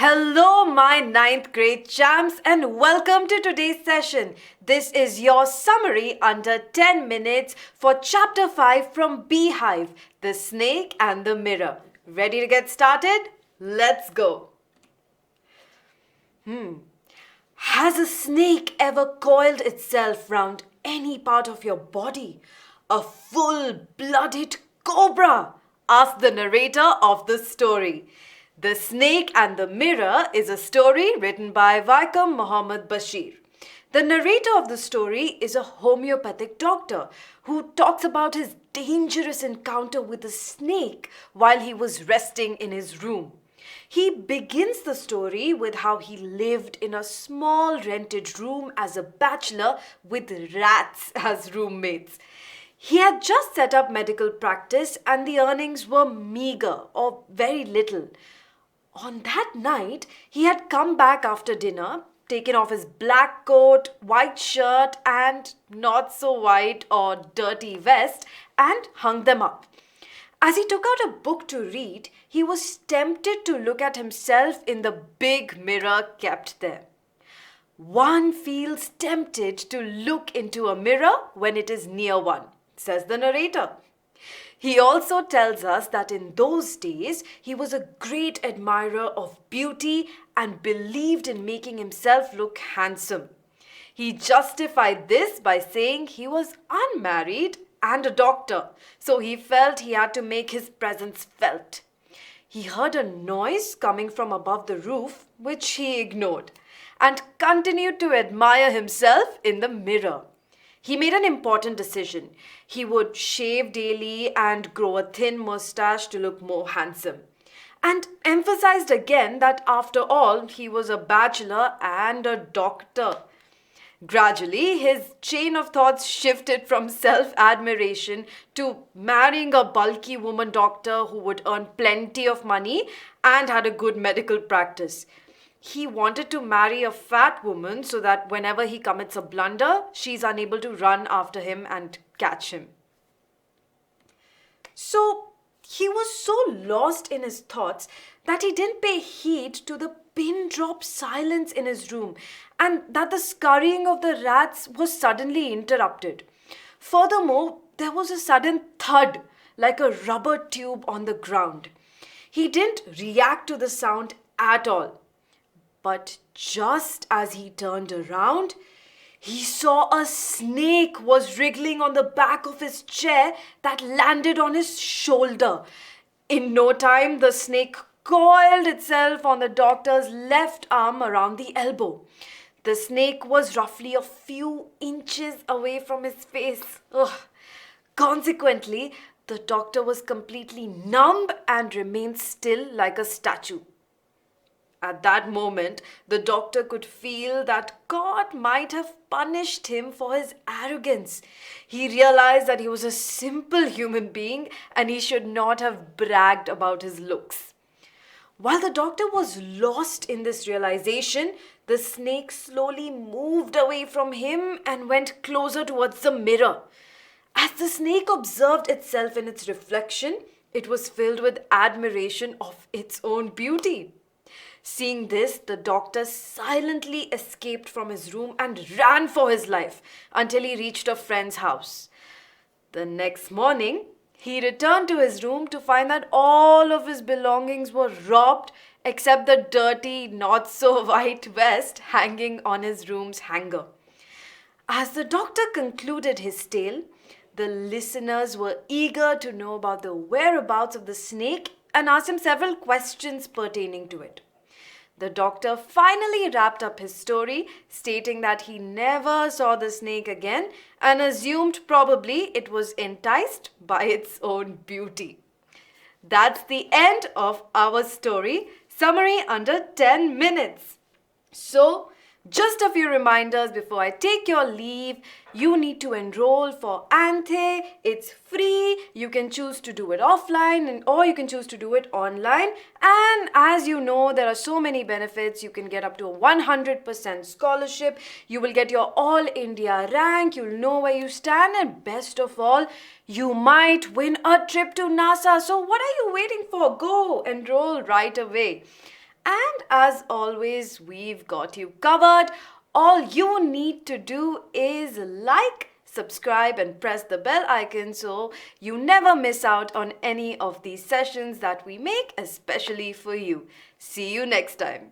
Hello, my ninth grade champs, and welcome to today's session. This is your summary under 10 minutes for Chapter 5 from Beehive, The Snake and the Mirror. Ready to get started? Let's go. Has a snake ever coiled itself round any part of your body? A full-blooded cobra? Asked the narrator of the story. The Snake and the Mirror is a story written by Vaikom Muhammad Basheer. The narrator of the story is a homoeopathic doctor who talks about his dangerous encounter with a snake while he was resting in his room. He begins the story with how he lived in a small rented room as a bachelor with rats as roommates. He had just set up medical practice and the earnings were meager or very little. On that night, he had come back after dinner, taken off his black coat, white shirt and not so white or dirty vest and hung them up. As he took out a book to read, he was tempted to look at himself in the big mirror kept there. One feels tempted to look into a mirror when it is near one, says the narrator. He also tells us that in those days, he was a great admirer of beauty and believed in making himself look handsome. He justified this by saying he was unmarried and a doctor, so he felt he had to make his presence felt. He heard a noise coming from above the roof, which he ignored, and continued to admire himself in the mirror. He made an important decision. He would shave daily and grow a thin mustache to look more handsome. And emphasized again that after all, he was a bachelor and a doctor. Gradually, his chain of thoughts shifted from self-admiration to marrying a bulky woman doctor who would earn plenty of money and had a good medical practice. He wanted to marry a fat woman so that whenever he commits a blunder, she's unable to run after him and catch him. So he was so lost in his thoughts that he didn't pay heed to the pin-drop silence in his room and that the scurrying of the rats was suddenly interrupted. Furthermore, there was a sudden thud like a rubber tube on the ground. He didn't react to the sound at all. But just as he turned around, he saw a snake was wriggling on the back of his chair that landed on his shoulder. In no time, the snake coiled itself on the doctor's left arm around the elbow. The snake was roughly a few inches away from his face. Consequently, the doctor was completely numb and remained still like a statue. At that moment, the doctor could feel that God might have punished him for his arrogance. He realized that he was a simple human being and he should not have bragged about his looks. While the doctor was lost in this realization, the snake slowly moved away from him and went closer towards the mirror. As the snake observed itself in its reflection, it was filled with admiration of its own beauty. Seeing this, the doctor silently escaped from his room and ran for his life until he reached a friend's house. The next morning, he returned to his room to find that all of his belongings were robbed except the dirty, not-so-white vest hanging on his room's hanger. As the doctor concluded his tale, the listeners were eager to know about the whereabouts of the snake and asked him several questions pertaining to it. The doctor finally wrapped up his story, stating that he never saw the snake again and assumed probably it was enticed by its own beauty. That's the end of our story. Summary under 10 minutes. So, just a few reminders before I take your leave. You need to enroll for ANTHE. It's free. You can choose to do it offline or you can choose to do it online. And as you know, there are so many benefits. You can get up to a 100% scholarship. You will get your All India rank. You'll know where you stand. And best of all, you might win a trip to NASA. So what are you waiting for? Go enroll right away. And as always, we've got you covered. All you need to do is like, subscribe, and press the bell icon so you never miss out on any of these sessions that we make especially for you. See you next time.